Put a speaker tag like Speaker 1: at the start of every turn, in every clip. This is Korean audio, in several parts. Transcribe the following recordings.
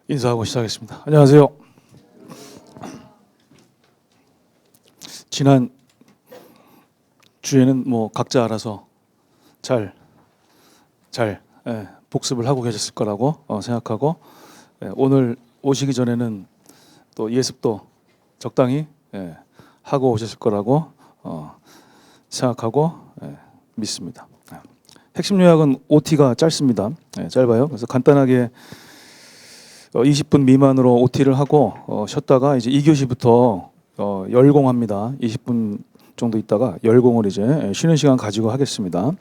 Speaker 1: 인사하고 시작하겠습니다. 안녕하세요. 지난 주에는 뭐 각자 알아서 잘 복습을 하고 계셨을 거라고 생각하고, 오늘 오시기 전에는 또 예습도 적당히 하고 오셨을 거라고 생각하고 믿습니다. 핵심 요약은 OT가 짧습니다. 짧아요. 그래서 간단하게 20분 미만으로 OT를 하고 쉬었다가 이제 2교시부터 열공합니다. 20분 정도 있다가 열공을 이제 쉬는 시간 가지고 하겠습니다.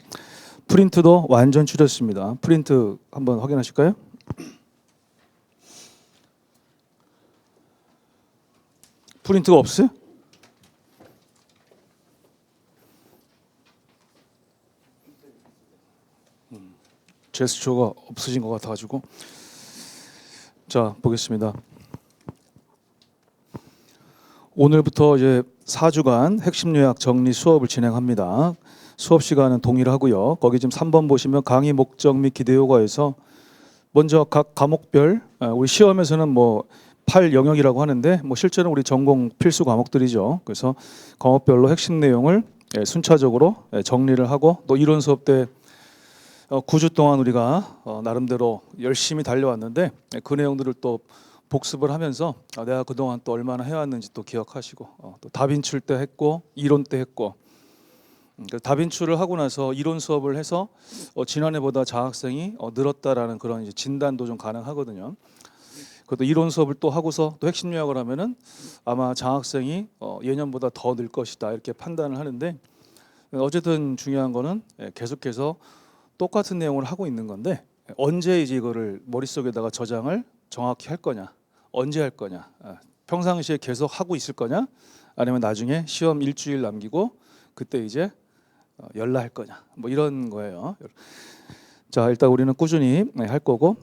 Speaker 1: 프린트도 완전 줄였습니다. 프린트 한번 확인하실까요? 프린트가 없어요? 제스처가 없어진 것 같아가지고. 자, 보겠습니다. 오늘부터 이제 4주간 핵심 요약 정리 수업을 진행합니다. 수업 시간은 동일하고요. 거기 지금 3번 보시면 강의 목적 및 기대 효과에서 먼저 각 과목별, 우리 시험에서는 뭐 8영역이라고 하는데 뭐 실제는 우리 전공 필수 과목들이죠. 그래서 과목별로 핵심 내용을 순차적으로 정리를 하고, 또 이론 수업 때 9주 동안 우리가 나름대로 열심히 달려왔는데 그 내용들을 또 복습을 하면서 내가 그동안 또 얼마나 해왔는지 또 기억하시고, 또 다빈치를 때 했고 이론 때 했고, 다빈치를 하고 나서 이론 수업을 해서 지난해보다 장학생이 늘었다라는 그런 이제 진단도 좀 가능하거든요. 그것도 이론 수업을 또 하고서 또 핵심 요약을 하면은 아마 장학생이 예년보다 더 늘 것이다 이렇게 판단을 하는데, 어쨌든 중요한 거는 계속해서 똑같은 내용을 하고 있는 건데 언제 이제 이거를 머릿속에다가 저장을 정확히 할 거냐, 언제 할 거냐, 평상시에 계속 하고 있을 거냐, 아니면 나중에 시험 일주일 남기고 그때 이제 연락할 거냐, 뭐 이런 거예요. 자, 일단 우리는 꾸준히 할 거고,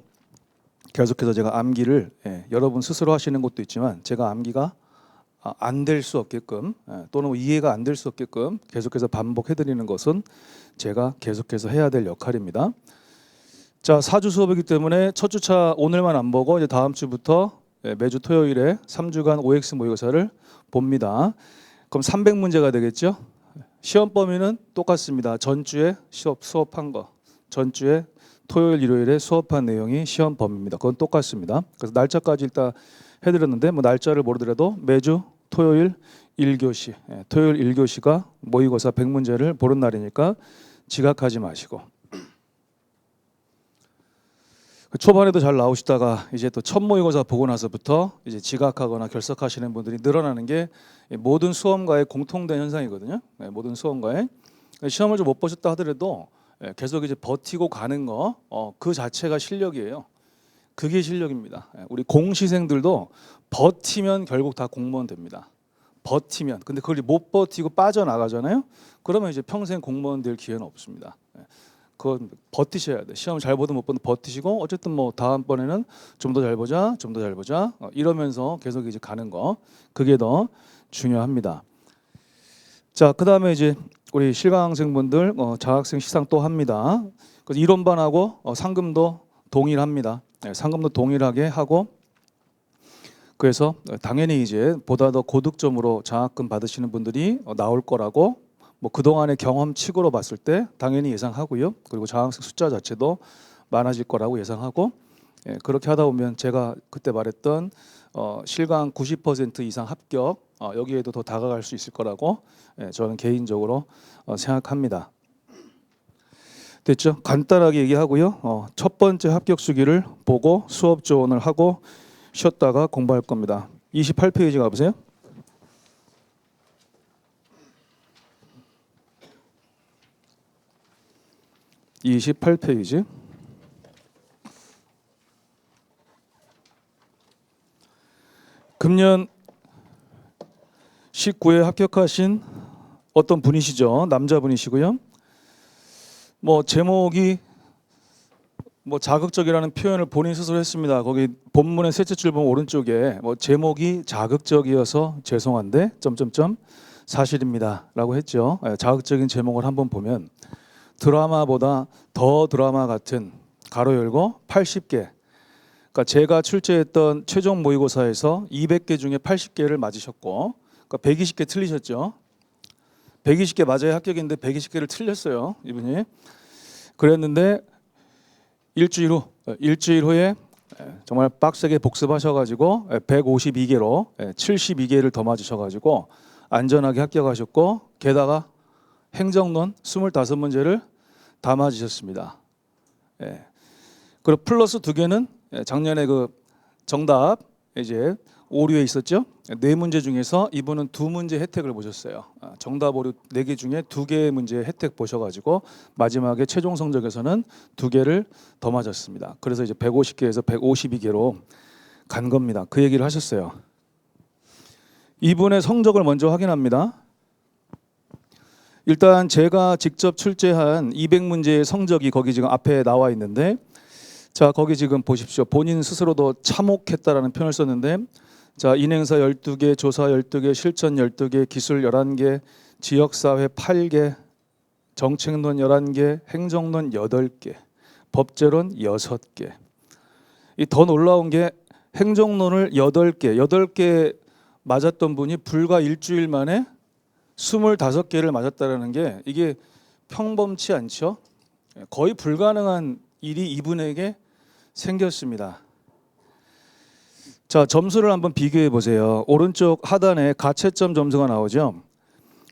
Speaker 1: 계속해서 제가 암기를 여러분 스스로 하시는 것도 있지만 제가 암기가 안 될 수 없게끔, 또는 이해가 안 될 수 없게끔 계속해서 반복해드리는 것은 제가 계속해서 해야 될 역할입니다. 자, 4주 수업이기 때문에 첫 주차 오늘만 안 보고 이제 다음 주부터 매주 토요일에 3주간 OX 모의고사를 봅니다. 그럼 300문제가 되겠죠? 시험 범위는 똑같습니다. 전주에 수업한 거, 전주에 토요일 일요일에 수업한 내용이 시험 범위입니다. 그건 똑같습니다. 그래서 날짜까지 일단 해드렸는데 뭐 날짜를 모르더라도 매주 토요일 1교시, 토요일 1교시가 모의고사 100문제를 보는 날이니까 지각하지 마시고, 초반에도 잘 나오시다가 이제 또 첫 모의고사 보고 나서부터 이제 지각하거나 결석하시는 분들이 늘어나는 게 모든 수험가의 공통된 현상이거든요. 모든 수험가의 시험을 좀 못 보셨다 하더라도 계속 이제 버티고 가는 거, 그 자체가 실력이에요. 그게 실력입니다. 우리 공시생들도 버티면 결국 다 공무원 됩니다. 버티면. 근데 그걸 못 버티고 빠져나가잖아요. 그러면 이제 평생 공무원 될 기회는 없습니다. 그건 버티셔야 돼. 시험 잘 보든 못 보든 버티시고, 어쨌든 뭐 다음번에는 좀 더 잘 보자, 좀 더 잘 보자, 이러면서 계속 이제 가는 거, 그게 더 중요합니다. 자, 그다음에 이제 우리 실강생분들 장학생 시상 또 합니다. 그래서 이론반하고 상금도 동일합니다. 상금도 동일하게 하고, 그래서 당연히 이제 보다 더 고득점으로 장학금 받으시는 분들이 나올 거라고 뭐 그동안의 경험치고로 봤을 때 당연히 예상하고요. 그리고 장학생 숫자 자체도 많아질 거라고 예상하고, 그렇게 하다 보면 제가 그때 말했던 실강 90% 이상 합격, 여기에도 더 다가갈 수 있을 거라고 저는 개인적으로 생각합니다. 됐죠? 간단하게 얘기하고요. 첫 번째 합격 수기를 보고 수업 조언을 하고 쉬었다가 공부할 겁니다. 28페이지 가보세요. 28페이지. 금년 19회 합격하신 어떤 분이시죠? 남자분이시고요. 뭐 제목이 뭐 자극적이라는 표현을 본인 스스로 했습니다. 거기 본문의 셋째 줄 보면 오른쪽에 뭐 제목이 자극적이어서 죄송한데 점점점 사실입니다라고 했죠. 자극적인 제목을 한번 보면 드라마보다 더 드라마 같은 가로 열고 80개 그러니까 제가 출제했던 최종 모의고사에서 200개 중에 80개를 맞으셨고, 그러니까 120개 틀리셨죠. 120개 맞아야 합격인데 120개를 틀렸어요, 이분이. 그랬는데 일주일 후에 정말 빡세게 복습하셔가지고 152개로 72개를 더 맞으셔가지고 안전하게 합격하셨고, 게다가 행정론 25문제를 다 맞으셨습니다. 그리고 플러스 2개는 작년에 그 정답 이제 오류에 있었죠. 4문제 중에서 이분은 2문제 혜택을 보셨어요. 정답 오류 4개 중에 2개의 문제 혜택 보셔가지고 마지막에 최종 성적에서는 2개를 더 맞았습니다. 그래서 이제 150개에서 152개로 간 겁니다. 그 얘기를 하셨어요. 이분의 성적을 먼저 확인합니다. 일단 제가 직접 출제한 200문제의 성적이 거기 지금 앞에 나와 있는데, 자 거기 지금 보십시오. 본인 스스로도 참혹했다라는 표현을 썼는데, 자 인행사 12개, 조사 12개, 실전 12개, 기술 11개, 지역사회 8개, 정책론 11개, 행정론 8개, 법제론 6개. 이 더 놀라운 게 행정론을 8개 맞았던 분이 불과 일주일 만에 25개를 맞았다는 게 이게 평범치 않죠. 거의 불가능한 일이 이분에게 생겼습니다. 자, 점수를 한번 비교해 보세요. 오른쪽 하단에 가채점 점수가 나오죠.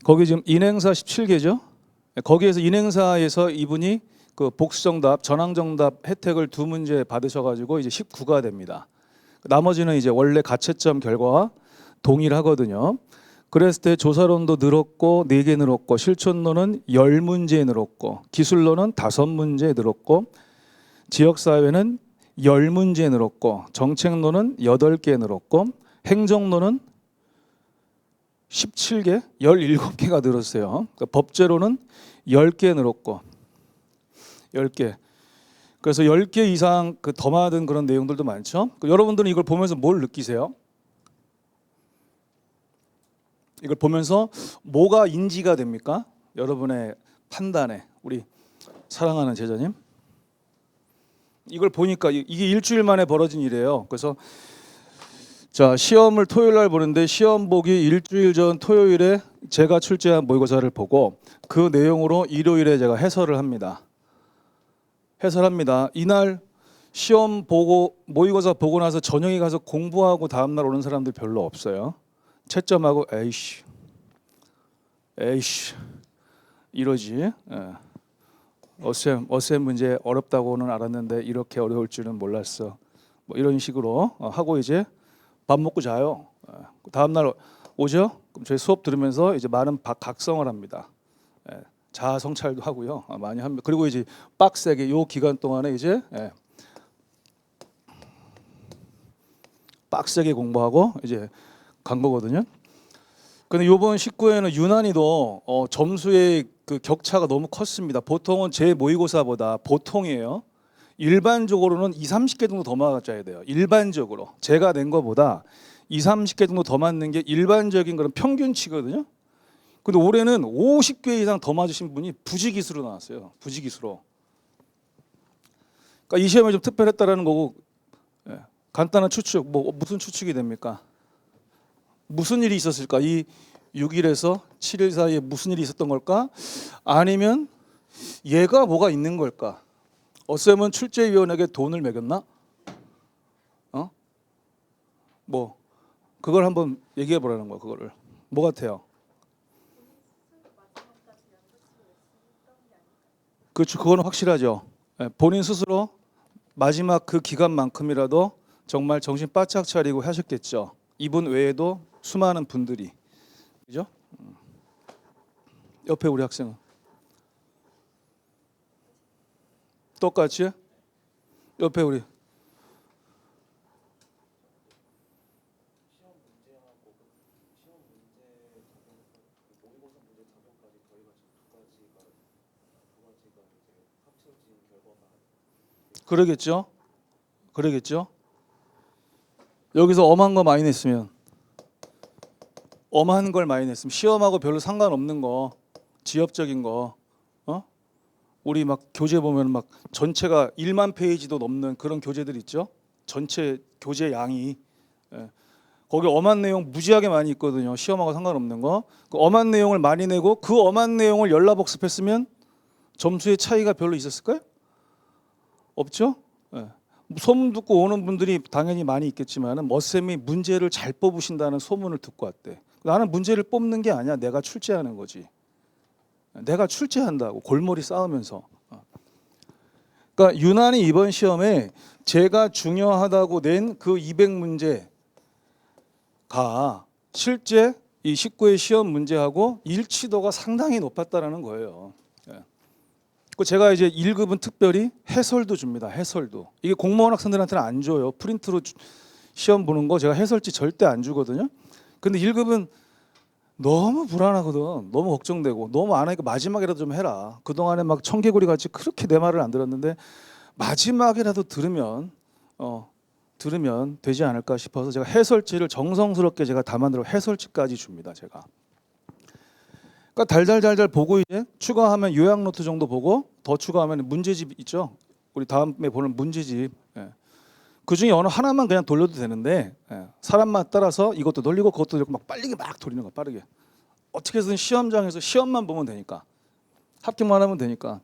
Speaker 1: 거기 지금 인행사 17개죠. 거기에서 인행사에서 이분이 그 복수정답, 전항정답 혜택을 2문제 받으셔가지고 이제 19가 됩니다. 나머지는 이제 원래 가채점 결과와 동일하거든요. 그랬을 때 조사론도 늘었고 4개 늘었고, 실천론은 10문제 늘었고, 기술론은 5문제 늘었고, 지역사회는 10문제 늘었고, 정책론은 8개 늘었고, 행정론은 17개, 17개가 늘었어요. 그러니까 법제론은 10개 늘었고, 10개. 그래서 10개 이상 그 더 많은 그런 내용들도 많죠. 여러분들은 이걸 보면서 뭘 느끼세요? 이걸 보면서 뭐가 인지가 됩니까? 여러분의 판단에, 우리 사랑하는 제자님. 이걸 보니까 이게 일주일 만에 벌어진 일이에요. 그래서 자 시험을 토요일 날 보는데, 시험 보기 일주일 전 토요일에 제가 출제한 모의고사를 보고 그 내용으로 일요일에 제가 해설을 합니다. 이날 시험 보고 모의고사 보고 나서 저녁에 가서 공부하고 다음날 오는 사람들 별로 없어요. 채점하고 에이씨 이러지. 어셈 문제 어렵다고는 알았는데 이렇게 어려울 줄은 몰랐어. 뭐 이런 식으로 하고 이제 밥 먹고 자요. 다음날 오죠. 그럼 저희 수업 들으면서 이제 많은 각성을 합니다. 자아 성찰도 하고요. 많이 합니다. 그리고 이제 빡세게 요 기간 동안에 이제 빡세게 공부하고 이제 간 거거든요. 근데 이번 19회는 유난히도 점수의 그 격차가 너무 컸습니다. 보통은 제 모의고사보다, 보통이에요, 일반적으로는 2, 30개 정도 더 맞아야 돼요. 일반적으로 제가 낸 거보다 2, 30개 정도 더 맞는 게 일반적인 그런 평균치거든요. 근데 올해는 50개 이상 더 맞으신 분이 부지기수로 나왔어요. 부지기수로. 그러니까 이 시험이 좀 특별했다라는 거고, 간단한 추측, 뭐 무슨 추측이 됩니까? 무슨 일이 있었을까? 이 6일에서 7일 사이에 무슨 일이 있었던 걸까? 아니면 얘가 뭐가 있는 걸까? 어쌤은 출제위원에게 돈을 매겼나? 뭐 그걸 한번 얘기해 보라는 거야. 그거를 뭐 같아요? 그렇죠. 그거는 확실하죠. 본인 스스로 마지막 그 기간만큼이라도 정말 정신 바짝 차리고 하셨겠죠. 이분 외에도 수많은 분들이, 그죠? 옆에 우리 학생은 똑같이 옆에 우리 그러겠죠. 여기서 엄한 거 많이 냈으면, 엄한 걸 많이 냈으면, 시험하고 별로 상관없는 거, 지엽적인 거, 우리 막 교재 보면 막 전체가 1만 페이지도 넘는 그런 교재들 있죠. 전체 교재 양이. 예. 거기 엄한 내용 무지하게 많이 있거든요. 시험하고 상관없는 거. 그 엄한 내용을 많이 내고 그 엄한 내용을 열라복습했으면 점수의 차이가 별로 있었을까요? 없죠? 예. 소문 듣고 오는 분들이 당연히 많이 있겠지만 머쌤이 문제를 잘 뽑으신다는 소문을 듣고 왔대. 나는 문제를 뽑는 게 아니야. 내가 출제하는 거지. 내가 출제한다고 골머리 쌓으면서. 그러니까 유난히 이번 시험에 제가 중요하다고 낸 그 200문제가 실제 이 19회 시험 문제하고 일치도가 상당히 높았다라는 거예요. 제가 이제 1급은 특별히 해설도 줍니다. 해설도. 이게 공무원 학생들한테는 안 줘요. 프린트로 시험 보는 거 제가 해설지 절대 안 주거든요. 근데 1급은 너무 불안하거든. 너무 걱정되고 너무 안 하니까 마지막이라도 좀 해라. 그동안에 막 청개구리 같이 그렇게 내 말을 안 들었는데 마지막이라도 들으면 되지 않을까 싶어서 제가 해설지를 정성스럽게 제가 다 만들어 해설지까지 줍니다. 제가. 그러니까 달달달달 보고 이제 추가하면 요약 노트 정도 보고 더 추가하면 문제집 있죠. 우리 다음에 보는 문제집. 예. 그 중에 어느 하나만 그냥 돌려도 되는데 사람만 따라서 이것도 돌리고 그것도 돌리고 막 빨리 막 돌리는 거야. 빠르게. 어떻게 해서든 시험장에서 시험만 보면 되니까. 합격만 하면 되니까.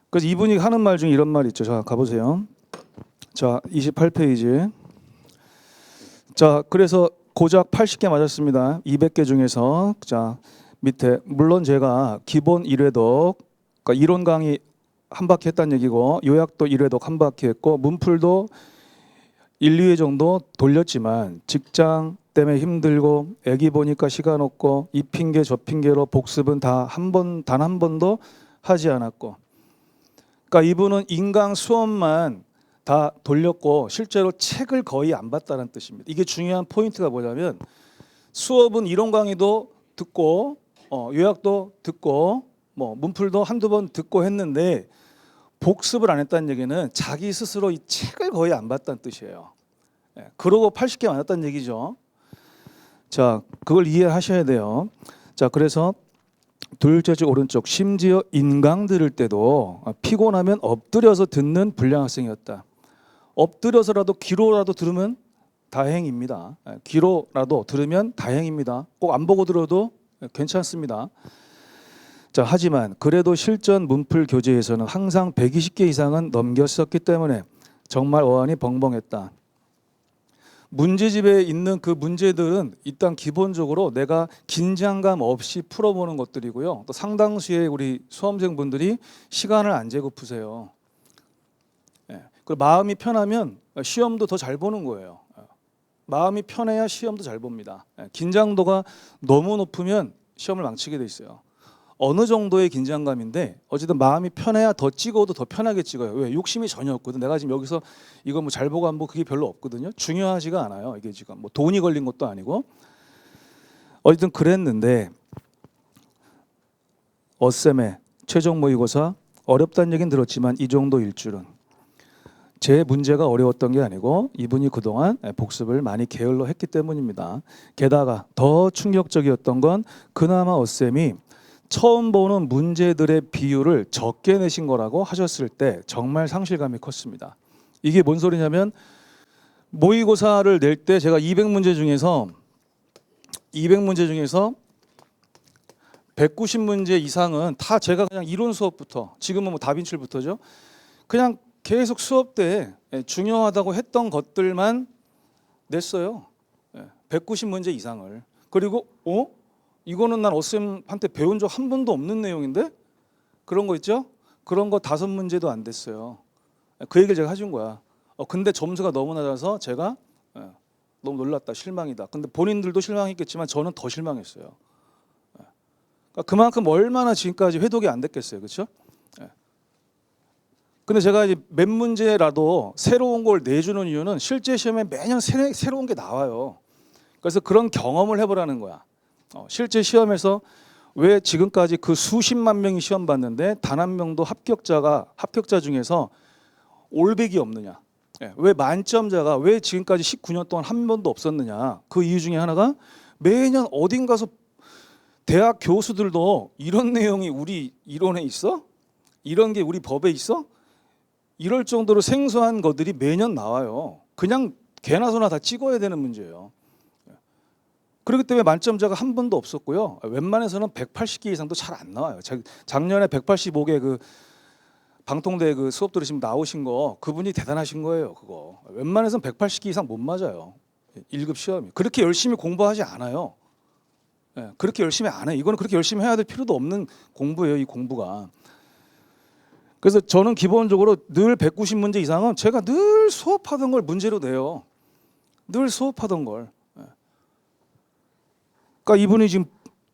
Speaker 1: 그래서 이분이 하는 말 중에 이런 말이 있죠. 자, 가보세요. 자, 28페이지. 자, 그래서 고작 80개 맞았습니다. 200개 중에서. 자, 밑에 물론 제가 기본 1회독, 그러니까 이론 강의 한 바퀴 했다는 얘기고 요약도 1회독 한 바퀴 했고 문풀도 1, 2회 정도 돌렸지만 직장 때문에 힘들고 애기 보니까 시간 없고 이 핑계 저 핑계로 복습은 단 한 번도 하지 않았고, 그러니까 이분은 인강 수업만 다 돌렸고 실제로 책을 거의 안 봤다는 뜻입니다. 이게 중요한 포인트가 뭐냐면 수업은 이론 강의도 듣고 요약도 듣고 뭐 문풀도 한두 번 듣고 했는데 복습을 안 했다는 얘기는 자기 스스로 이 책을 거의 안 봤다는 뜻이에요. 그러고 80개 맞았다는 얘기죠. 자, 그걸 이해하셔야 돼요. 자, 그래서 둘째 줄 오른쪽 심지어 인강 들을 때도 피곤하면 엎드려서 듣는 불량 학생이었다. 엎드려서라도 귀로라도 들으면 다행입니다. 귀로라도 들으면 다행입니다. 꼭 안 보고 들어도 괜찮습니다. 자, 하지만 그래도 실전 문풀 교재에서는 항상 120개 이상은 넘겼었기 때문에 정말 어안이 벙벙했다. 문제집에 있는 그 문제들은 일단 기본적으로 내가 긴장감 없이 풀어보는 것들이고요. 또 상당수의 우리 수험생분들이 시간을 안 재고 푸세요. 그리고 마음이 편하면 시험도 더 잘 보는 거예요. 마음이 편해야 시험도 잘 봅니다. 긴장도가 너무 높으면 시험을 망치게 돼 있어요. 어느 정도의 긴장감인데 어쨌든 마음이 편해야 더 찍어도 더 편하게 찍어요. 왜? 욕심이 전혀 없거든. 내가 지금 여기서 이거 뭐 잘 보고 안 보고 그게 별로 없거든요. 중요하지가 않아요. 이게 지금 뭐 돈이 걸린 것도 아니고. 어쨌든 그랬는데 어쌤의 최종 모의고사 어렵다는 얘기는 들었지만 이 정도일 줄은. 제 문제가 어려웠던 게 아니고 이분이 그동안 복습을 많이 게을러 했기 때문입니다. 게다가 더 충격적이었던 건 그나마 어쌤이 처음 보는 문제들의 비율을 적게 내신 거라고 하셨을 때 정말 상실감이 컸습니다. 이게 뭔 소리냐면 모의고사를 낼 때 제가 200문제 중에서 190문제 이상은 다 제가 그냥 이론 수업부터 지금은 뭐 다빈출부터죠. 그냥 계속 수업 때 중요하다고 했던 것들만 냈어요. 190문제 이상을. 그리고 이거는 난 어쌤한테 배운 적 한 번도 없는 내용인데? 그런 거 있죠? 그런 거 5문제도 안 됐어요. 그 얘기를 제가 해준 거야. 근데 점수가 너무 낮아서 제가 너무 놀랐다, 실망이다. 근데 본인들도 실망했겠지만 저는 더 실망했어요. 그러니까 그만큼 얼마나 지금까지 회독이 안 됐겠어요. 그렇죠? 근데 제가 이제 몇 문제라도 새로운 걸 내주는 이유는 실제 시험에 매년 새로운 게 나와요. 그래서 그런 경험을 해보라는 거야. 실제 시험에서 왜 지금까지 그 수십만 명이 시험 봤는데 단 한 명도 합격자 중에서 올백이 없느냐? 왜 만점자가 왜 지금까지 19년 동안 한 번도 없었느냐? 그 이유 중에 하나가 매년 어딘 가서 대학 교수들도 이런 내용이 우리 이론에 있어? 이런 게 우리 법에 있어? 이럴 정도로 생소한 것들이 매년 나와요. 그냥 개나 소나 다 찍어야 되는 문제예요. 그렇기 때문에 만점자가 한 번도 없었고요. 웬만해서는 180개 이상도 잘 안 나와요. 작년에 185개 그 방통대 그 수업 들으시면 나오신 거 그분이 대단하신 거예요. 그거 웬만해서는 180개 이상 못 맞아요. 1급 시험이. 그렇게 열심히 공부하지 않아요. 그렇게 열심히 안 해요. 이거는 그렇게 열심히 해야 될 필요도 없는 공부예요. 이 공부가. 그래서 저는 기본적으로 늘 190문제 이상은 제가 늘 수업하던 걸 문제로 내요. 늘 수업하던 걸. 그러니까 이분이 지금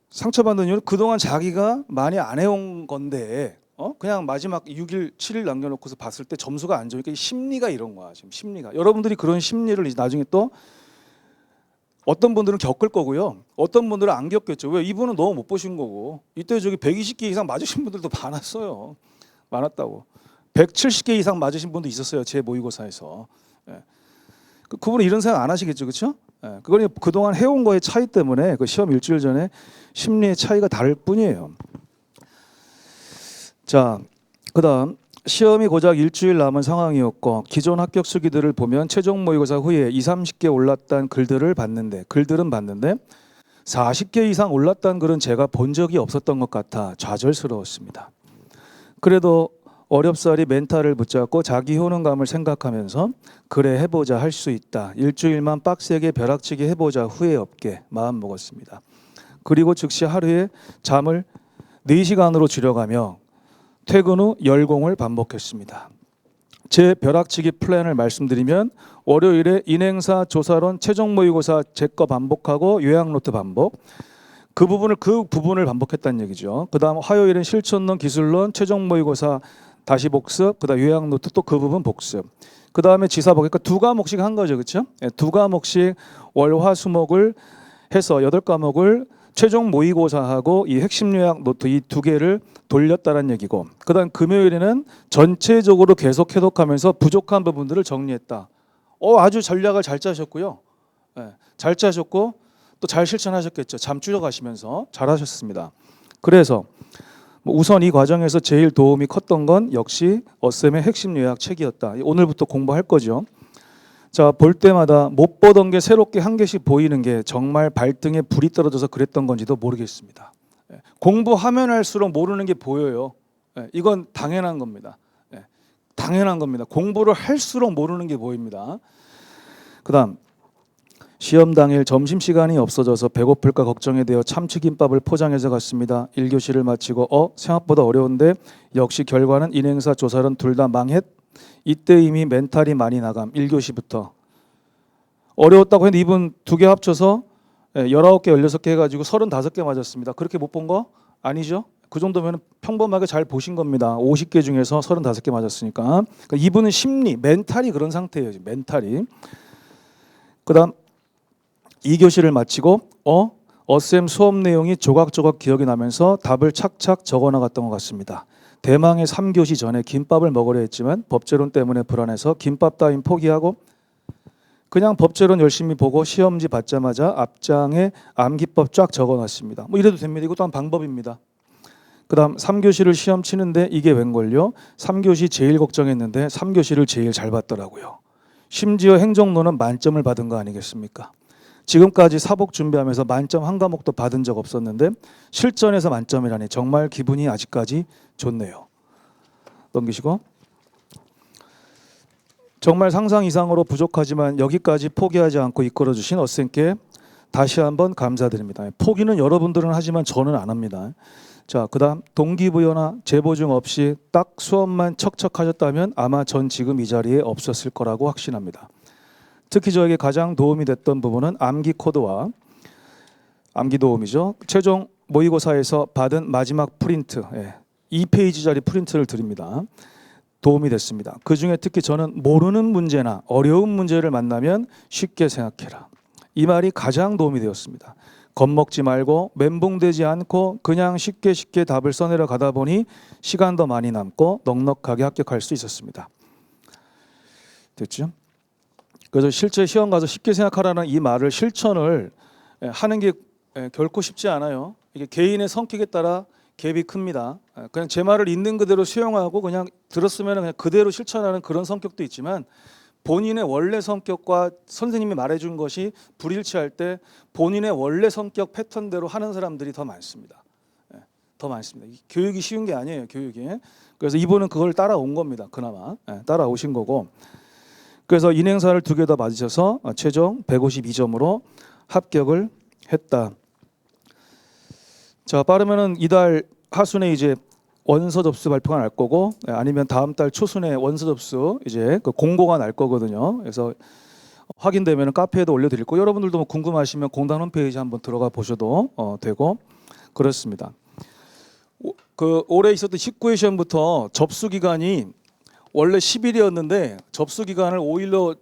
Speaker 1: 상처받는 이유는 그동안 자기가 많이 안 해온 건데 그냥 마지막 6일, 7일 남겨놓고서 봤을 때 점수가 안 좋으니까 심리가 이런 거야. 지금 심리가. 여러분들이 그런 심리를 나중에 또 어떤 분들은 겪을 거고요. 어떤 분들은 안 겪겠죠. 왜? 이분은 너무 못 보신 거고. 이때 저기 120개 이상 맞으신 분들도 많았어요. 많았다고. 170개 이상 맞으신 분도 있었어요. 제 모의고사에서. 그분은 이런 생각 안 하시겠죠. 그렇죠? 그건 그동안 해온 거의 차이 때문에 그 시험 일주일 전에 심리의 차이가 다를 뿐이에요. 자, 그다음 시험이 고작 일주일 남은 상황이었고 기존 합격 수기들을 보면 최종 모의고사 후에 20, 30개 올랐다는 글들은 봤는데 40개 이상 올랐다는 글은 제가 본 적이 없었던 것 같아 좌절스러웠습니다. 그래도 어렵사리 멘탈을 붙잡고 자기 효능감을 생각하면서 그래 해보자 할 수 있다. 일주일만 빡세게 벼락치기 해보자 후회 없게 마음 먹었습니다. 그리고 즉시 하루에 잠을 4시간으로 줄여가며 퇴근 후 열공을 반복했습니다. 제 벼락치기 플랜을 말씀드리면 월요일에 인행사 조사론 최종 모의고사 제 거 반복하고 요약 노트 반복 그 부분을 반복했다는 얘기죠. 그다음 화요일은 실천론 기술론 최종 모의고사 다시 복습, 그다음 요약 노트 또 그 부분 복습. 그다음에 지사 보니까 2과목씩 한 거죠. 그렇죠? 2과목씩 월, 화, 수목을 해서 8과목을 최종 모의고사하고 이 핵심 요약 노트 이 2개를 돌렸다는 얘기고 그다음 금요일에는 전체적으로 계속 해독하면서 부족한 부분들을 정리했다. 아주 전략을 잘 짜셨고요. 잘 짜셨고 또 잘 실천하셨겠죠. 잠 줄여가시면서 잘하셨습니다. 그래서 우선 이 과정에서 제일 도움이 컸던 건 역시 어쌤의 핵심 요약 책이었다. 오늘부터 공부할 거죠. 자, 볼 때마다 못 보던 게 새롭게 한 개씩 보이는 게 정말 발등에 불이 떨어져서 그랬던 건지도 모르겠습니다. 공부하면 할수록 모르는 게 보여요. 이건 당연한 겁니다. 당연한 겁니다. 공부를 할수록 모르는 게 보입니다. 그다음 시험 당일 점심시간이 없어져서 배고플까 걱정이 되어 참치김밥을 포장해서 갔습니다. 1교시를 마치고 생각보다 어려운데 역시 결과는 인행사 조사론 둘 다 망했. 이때 이미 멘탈이 많이 나감. 1교시부터. 어려웠다고 했는데 이분 2개 합쳐서 19개, 16개 해가지고 35개 맞았습니다. 그렇게 못 본 거 아니죠? 그 정도면 평범하게 잘 보신 겁니다. 50개 중에서 35개 맞았으니까. 그러니까 이분은 심리, 멘탈이 그런 상태예요. 멘탈이. 그다음 2교시를 마치고 어쌤 수업 내용이 조각조각 기억이 나면서 답을 착착 적어나갔던 것 같습니다. 대망의 3교시 전에 김밥을 먹으려 했지만 법제론 때문에 불안해서 김밥 따윈 포기하고 그냥 법제론 열심히 보고 시험지 받자마자 앞장에 암기법 쫙 적어놨습니다. 이래도 됩니다. 이것도 한 방법입니다. 그다음 3교시를 시험 치는데 이게 웬걸요? 3교시 제일 걱정했는데 3교시를 제일 잘 봤더라고요. 심지어 행정론은 만점을 받은 거 아니겠습니까? 지금까지 사복 준비하면서 만점 한 과목도 받은 적 없었는데 실전에서 만점이라니 정말 기분이 아직까지 좋네요. 넘기시고 정말 상상 이상으로 부족하지만 여기까지 포기하지 않고 이끌어주신 어쌤께 다시 한번 감사드립니다. 포기는 여러분들은 하지만 저는 안 합니다. 자, 그다음 동기부여나 재보증 없이 딱 수업만 척척하셨다면 아마 전 지금 이 자리에 없었을 거라고 확신합니다. 특히 저에게 가장 도움이 됐던 부분은 암기 코드와 암기 도움이죠. 최종 모의고사에서 받은 마지막 프린트 2페이지짜리 프린트를 드립니다. 도움이 됐습니다. 그중에 특히 저는 모르는 문제나 어려운 문제를 만나면 쉽게 생각해라. 이 말이 가장 도움이 되었습니다. 겁먹지 말고 멘붕되지 않고 그냥 쉽게 답을 써내려 가다 보니 시간도 많이 남고 넉넉하게 합격할 수 있었습니다. 됐죠? 그래서 실제 시험 가서 쉽게 생각하라는 이 말을 실천을 하는 게 결코 쉽지 않아요. 이게 개인의 성격에 따라 갭이 큽니다. 그냥 제 말을 있는 그대로 수용하고 그냥 들었으면 그냥 그대로 실천하는 그런 성격도 있지만 본인의 원래 성격과 선생님이 말해준 것이 불일치할 때 본인의 원래 성격 패턴대로 하는 사람들이 더 많습니다. 더 많습니다. 교육이 쉬운 게 아니에요. 교육이. 그래서 이분은 그걸 따라온 겁니다. 그나마 따라오신 거고. 그래서 인행사를 2개 더 맞으셔서 최종 152점으로 합격을 했다. 자, 빠르면은 이달 하순에 이제 원서 접수 발표가 날 거고, 아니면 다음 달 초순에 원서 접수 이제 그 공고가 날 거거든요. 그래서 확인되면 카페에도 올려드릴 거. 여러분들도 뭐 궁금하시면 공단 홈페이지 한번 들어가 보셔도 되고 그렇습니다. 그 올해 있었던 19회 시험부터 접수 기간이 원래 10일이었는데 접수 기간을 5일로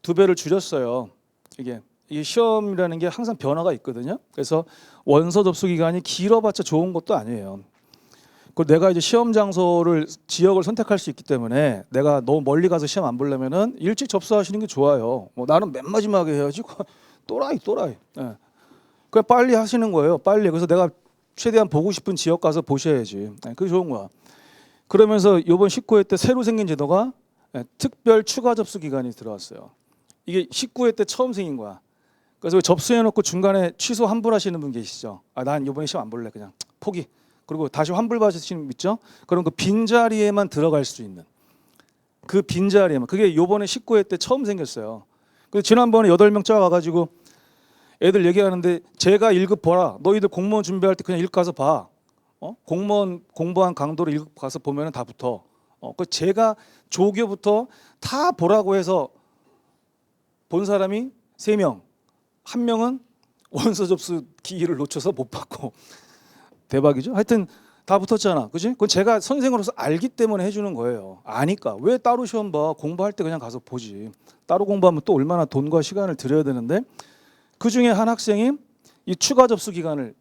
Speaker 1: 2배를 줄였어요. 이게 시험이라는 게 항상 변화가 있거든요. 그래서 원서 접수 기간이 길어봤자 좋은 것도 아니에요. 그 내가 이제 시험 장소를 지역을 선택할 수 있기 때문에 내가 너무 멀리 가서 시험 안 보려면은 일찍 접수하시는 게 좋아요. 뭐 나는 맨 마지막에 해야지. 또라이. 예. 그냥 빨리 하시는 거예요. 빨리. 그래서 내가 최대한 보고 싶은 지역 가서 보셔야지. 그게 좋은 거야. 그러면서 이번 19회 때 새로 생긴 제도가 특별 추가 접수 기간이 들어왔어요. 이게 19회 때 처음 생긴 거야. 그래서 접수해놓고 중간에 취소 환불하시는 분 계시죠. 난 이번에 시험 안 볼래. 그냥 포기. 그리고 다시 환불 받으시는 분 있죠. 그럼 그 빈자리에만 들어갈 수 있는 그 빈자리에만. 그게 이번에 19회 때 처음 생겼어요. 그래서 지난번에 8명 짜가지고 애들 얘기하는데 제가 1급 보라. 너희들 공무원 준비할 때 그냥 1급 가서 봐. 공무원 공부한 강도를 1급 가서 보면 다 붙어. 그 제가 조교부터 다 보라고 해서 본 사람이 3명. 1명은 원서 접수 기일을 놓쳐서 못 받고. 대박이죠. 하여튼 다 붙었잖아. 그지? 그건 제가 선생으로서 알기 때문에 해주는 거예요. 아니까. 왜 따로 시험 봐? 공부할 때 그냥 가서 보지. 따로 공부하면 또 얼마나 돈과 시간을 들여야 되는데 그중에 한 학생이 이 추가 접수 기간을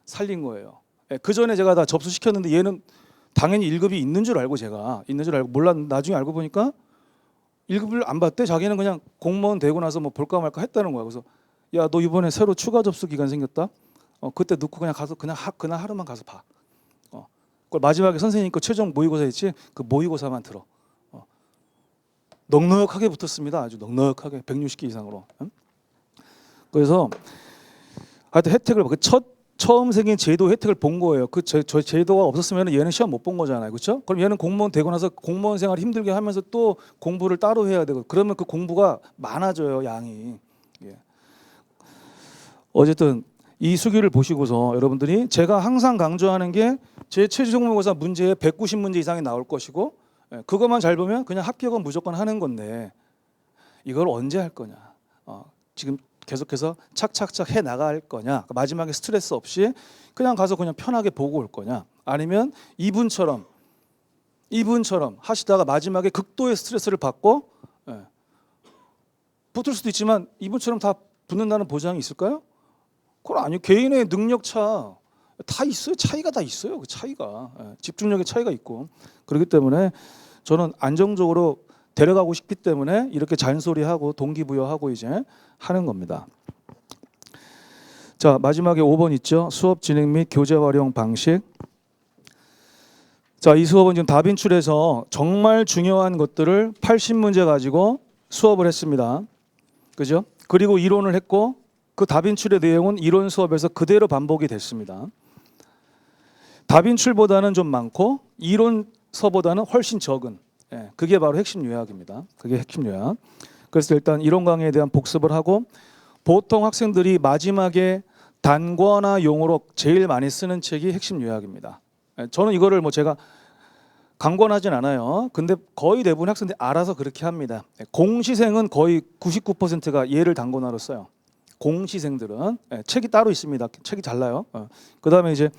Speaker 1: 살린 거예요. 그 전에 제가 다 접수시켰는데 얘는 당연히 1급이 있는 줄 알고 제가 있는 줄 알고 몰랐는데 나중에 알고 보니까 1급을 안 받대. 자기는 그냥 공무원 되고 나서 뭐 볼까 말까 했다는 거야. 그래서 야, 너 이번에 새로 추가 접수 기간 생겼다. 그때 넣고 그냥 가서 그날 하루만 가서 봐. 그걸 마지막에 선생님 거 최종 모의고사 있지? 그 모의고사만 들어. 넉넉하게 붙었습니다. 아주 넉넉하게 160개 이상으로. 그래서 하여튼 혜택을 처음 생긴 제도 혜택을 본 거예요. 저 제도가 없었으면 얘는 시험 못 본 거잖아요. 그렇죠? 그럼 얘는 공무원 되고 나서 공무원 생활 힘들게 하면서 또 공부를 따로 해야 되고 그러면 그 공부가 많아져요, 양이. 예. 어쨌든 이 수기를 보시고서 여러분들이 제가 항상 강조하는 게 제 최종 모의고사 문제에 190문제 이상이 나올 것이고 그것만 잘 보면 그냥 합격은 무조건 하는 건데 이걸 언제 할 거냐. 지금 계속해서 착착착 해 나갈 거냐. 마지막에 스트레스 없이 그냥 가서 그냥 편하게 보고 올 거냐. 아니면 이분처럼 하시다가 마지막에 극도의 스트레스를 받고 붙을 수도 있지만 이분처럼 다 붙는다는 보장이 있을까요? 그건 아니요. 개인의 능력 차 다 있어요. 차이가 다 있어요. 그 차이가 집중력의 차이가 있고 그렇기 때문에 저는 안정적으로 데려가고 싶기 때문에 이렇게 잔소리하고 동기부여하고 이제 하는 겁니다. 자, 마지막에 5번 있죠. 수업 진행 및 교재 활용 방식. 자, 이 수업은 지금 다빈출에서 정말 중요한 것들을 80문제 가지고 수업을 했습니다. 그죠? 그리고 이론을 했고 그 다빈출의 내용은 이론 수업에서 그대로 반복이 됐습니다. 다빈출보다는 좀 많고 이론서보다는 훨씬 적은 그게 바로 핵심 요약입니다. 그게 핵심 요약. 그래서 일단 이론 강의에 대한 복습을 하고 보통 학생들이 마지막에 단권화 용어로 제일 많이 쓰는 책이 핵심 요약입니다. 저는 이거를 뭐 제가 강권하진 않아요. 근데 거의 대부분 학생들이 알아서 그렇게 합니다. 공시생은 거의 99%가 얘를 단권화로 써요. 공시생들은 책이 따로 있습니다. 책이 달라요. 그다음에 이제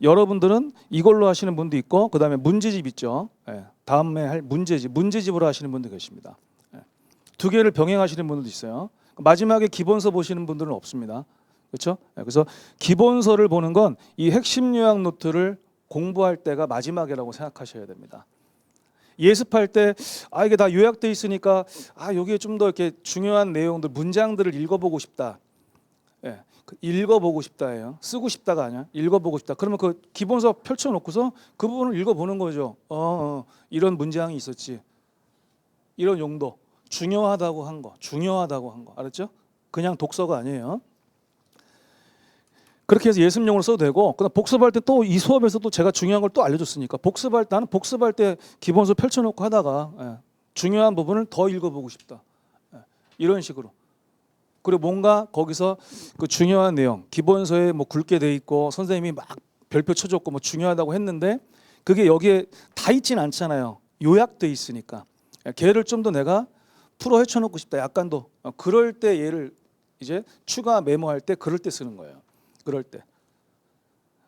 Speaker 1: 여러분들은 이걸로 하시는 분도 있고 그다음에 문제집 있죠. 다음에 할 문제집으로 하시는 분도 계십니다. 2개를 병행하시는 분들도 있어요. 마지막에 기본서 보시는 분들은 없습니다. 그렇죠? 그래서 기본서를 보는 건 이 핵심 요약 노트를 공부할 때가 마지막이라고 생각하셔야 됩니다. 예습할 때 이게 다 요약돼 있으니까 여기에 좀 더 이렇게 중요한 내용들 문장들을 읽어보고 싶다. 예, 그 읽어보고 싶다예요. 쓰고 싶다가 아니야. 읽어보고 싶다. 그러면 그 기본서 펼쳐놓고서 그 부분을 읽어보는 거죠. 이런 문장이 있었지. 이런 용도. 중요하다고 한 거. 중요하다고 한 거. 알았죠? 그냥 독서가 아니에요. 그렇게 해서 예습용으로 써도 되고, 그다음 복습할 때 또 이 수업에서도 제가 중요한 걸 또 알려줬으니까 나는 복습할 때 기본서 펼쳐놓고 하다가 중요한 부분을 더 읽어보고 싶다. 이런 식으로. 그리고 뭔가 거기서 그 중요한 내용, 기본서에 뭐 굵게 돼 있고 선생님이 막 별표 쳐줬고 뭐 중요하다고 했는데 그게 여기에 다 있진 않잖아요. 요약돼 있으니까. 걔를 좀 더 내가 풀어 헤쳐놓고 싶다. 약간 더. 그럴 때 얘를 이제 추가 메모할 때 그럴 때 쓰는 거예요. 그럴 때.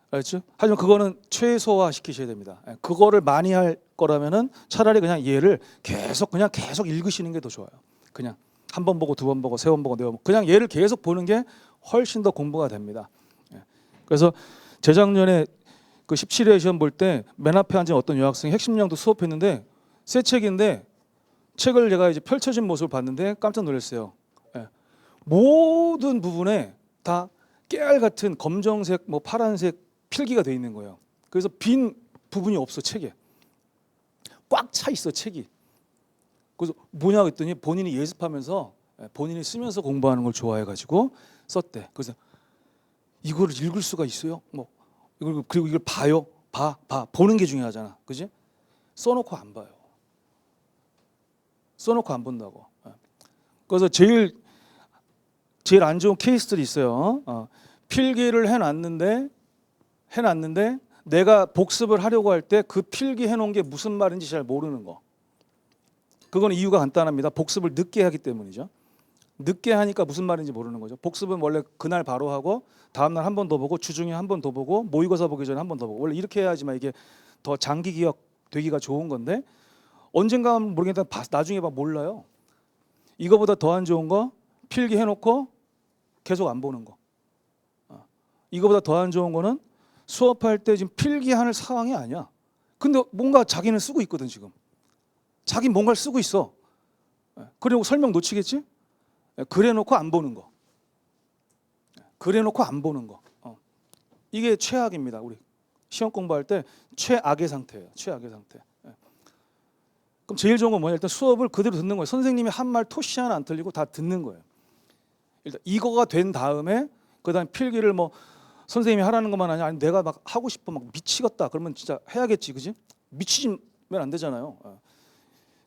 Speaker 1: 알겠죠? 하지만 그거는 최소화 시키셔야 됩니다. 그거를 많이 할 거라면은 차라리 그냥 얘를 계속 읽으시는 게 더 좋아요. 그냥 한 번 보고 두 번 보고 세 번 보고 네 번 보고 그냥 얘를 계속 보는 게 훨씬 더 공부가 됩니다. 그래서 재작년에 그 17회 시험 볼 때 맨 앞에 앉은 어떤 여학생이 핵심 내용도 수업했는데 새 책인데 책을 제가 이제 펼쳐진 모습을 봤는데 깜짝 놀랐어요. 모든 부분에 다 깨알 같은 검정색, 뭐 파란색 필기가 돼 있는 거예요. 그래서 빈 부분이 없어 책에. 꽉 차 있어 책이. 그래서 뭐냐 그랬더니 본인이 예습하면서 본인이 쓰면서 공부하는 걸 좋아해가지고 썼대. 그래서 이거를 읽을 수가 있어요? 뭐 그리고 이걸 봐요? 봐 보는 게 중요하잖아, 그지? 써놓고 안 봐요. 써놓고 안 본다고. 그래서 제일 안 좋은 케이스들이 있어요. 필기를 해놨는데 내가 복습을 하려고 할 때 그 필기 해놓은 게 무슨 말인지 잘 모르는 거. 그건 이유가 간단합니다. 복습을 늦게 하기 때문이죠. 늦게 하니까 무슨 말인지 모르는 거죠. 복습은 원래 그날 바로 하고 다음날 한 번 더 보고 주중에 한 번 더 보고 모의고사 보기 전에 한 번 더 보고 원래 이렇게 해야지만 이게 더 장기 기억 되기가 좋은 건데 언젠가 모르겠다 나중에 봐 몰라요. 이거보다 더 안 좋은 거 필기 해놓고 계속 안 보는 거. 이거보다 더 안 좋은 거는 수업할 때 지금 필기할 상황이 아니야. 근데 뭔가 자기는 쓰고 있거든 지금. 자기 뭔가를 쓰고 있어. 그리고 설명 놓치겠지? 그래놓고 안 보는 거. 그래놓고 안 보는 거. 이게 최악입니다. 우리 시험 공부할 때 최악의 상태예요. 최악의 상태. 그럼 제일 좋은 건 뭐냐? 일단 수업을 그대로 듣는 거예요. 선생님이 한 말 토시 하나 안 틀리고 다 듣는 거예요. 일단 이거가 된 다음에 그다음 필기를 뭐 선생님이 하라는 것만 아니 내가 막 하고 싶어 막 미치겠다 그러면 진짜 해야겠지, 그지? 미치면 안 되잖아요.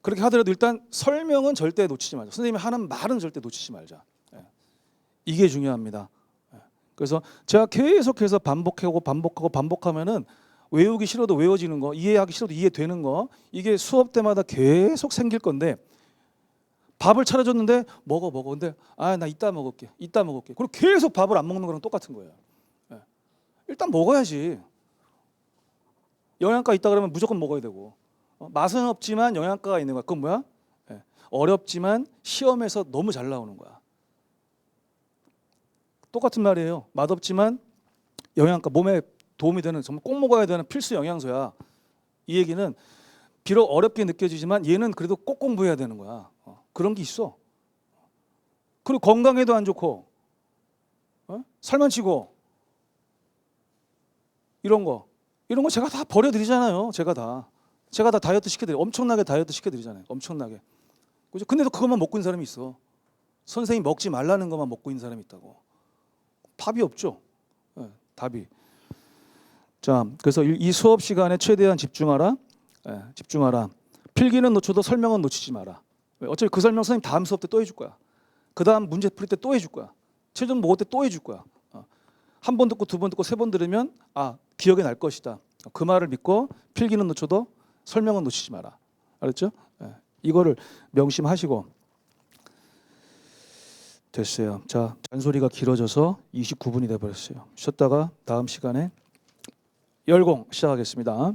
Speaker 1: 그렇게 하더라도 일단 설명은 절대 놓치지 말자. 선생님이 하는 말은 절대 놓치지 말자. 이게 중요합니다. 그래서 제가 계속해서 반복하면은 외우기 싫어도 외워지는 거, 이해하기 싫어도 이해되는 거, 이게 수업 때마다 계속 생길 건데 밥을 차려줬는데 먹어. 근데 나 이따 먹을게. 그리고 계속 밥을 안 먹는 거랑 똑같은 거예요. 일단 먹어야지. 영양가 있다 그러면 무조건 먹어야 되고 맛은 없지만 영양가가 있는 거야. 그건 뭐야? 어렵지만 시험에서 너무 잘 나오는 거야. 똑같은 말이에요. 맛없지만 영양가 몸에 도움이 되는 정말 꼭 먹어야 되는 필수 영양소야. 이 얘기는 비록 어렵게 느껴지지만 얘는 그래도 꼭 공부해야 되는 거야. 그런 게 있어. 그리고 건강에도 안 좋고 살만 찌고 이런 거 제가 다 버려드리잖아요. 제가 다 다이어트 시켜드려요. 엄청나게 다이어트 시켜드리잖아요. 엄청나게. 그죠? 근데도 그것만 먹고 있는 사람이 있어. 선생님 먹지 말라는 것만 먹고 있는 사람이 있다고. 답이 없죠. 답이. 자, 그래서 이 수업 시간에 최대한 집중하라. 집중하라. 필기는 놓쳐도 설명은 놓치지 마라. 어차피 그 설명 선생님 다음 수업 때 또 해줄 거야. 그 다음 문제 풀 때 또 해줄 거야. 최종 모의 때 또 해줄 거야. 한 번 듣고 두 번 듣고 세 번 들으면 기억에 날 것이다. 그 말을 믿고 필기는 놓쳐도 설명은 놓치지 마라. 알았죠? 이거를 명심하시고. 됐어요. 자, 잔소리가 길어져서 29분이 돼버렸어요. 쉬었다가 다음 시간에 열공 시작하겠습니다.